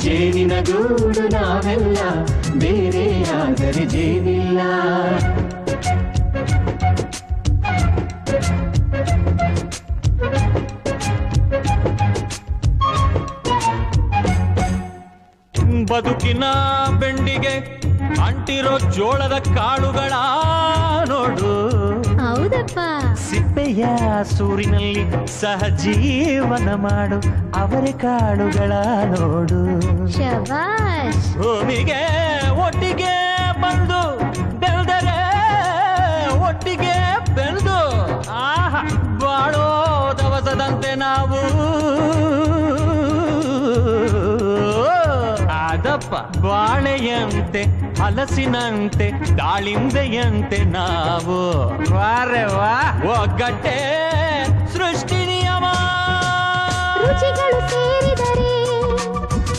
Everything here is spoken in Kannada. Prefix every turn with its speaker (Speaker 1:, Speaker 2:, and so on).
Speaker 1: ಜೇನಿನ ಗೂಡು ನಾವೆಲ್ಲ, ಬೇರೆಯಾದರೆ ಜೇನಿಲ್ಲ.
Speaker 2: ಬದುಕಿನ ಬೆಂಡಿಗೆ ಅಂಟಿರೋ ಜೋಳದ ಕಾಳುಗಳ ನೋಡು.
Speaker 3: ಹೌದಪ್ಪ.
Speaker 2: ಸಿಪ್ಪೆಯ ಸೂರಿನಲ್ಲಿ ಸಹಜೀವನ ಮಾಡು ಅವರೆ ಕಾಳುಗಳ ನೋಡು.
Speaker 3: ಶಬಾಷ್.
Speaker 2: ಭೂಮಿಗೆ ಒಟ್ಟಿಗೆ ಬಂದು ಬೆಳೆದರೆ ಒಟ್ಟಿಗೆ ಬೆಳೆದು ಆಹಾ ಬಾಳೋ ದವಸದಂತೆ ನಾವು. ಅದಪ್ಪ ಬಾಳೆಯಂತೆ ಹಲಸಿನಂತೆ ದಾಳಿಂಬೆಯಂತೆ ನಾವು. ವಾರೆ ವಾ ಒಗ್ಗಟ್ಟೆ ಸೃಷ್ಟಿ ನಿಯಮ.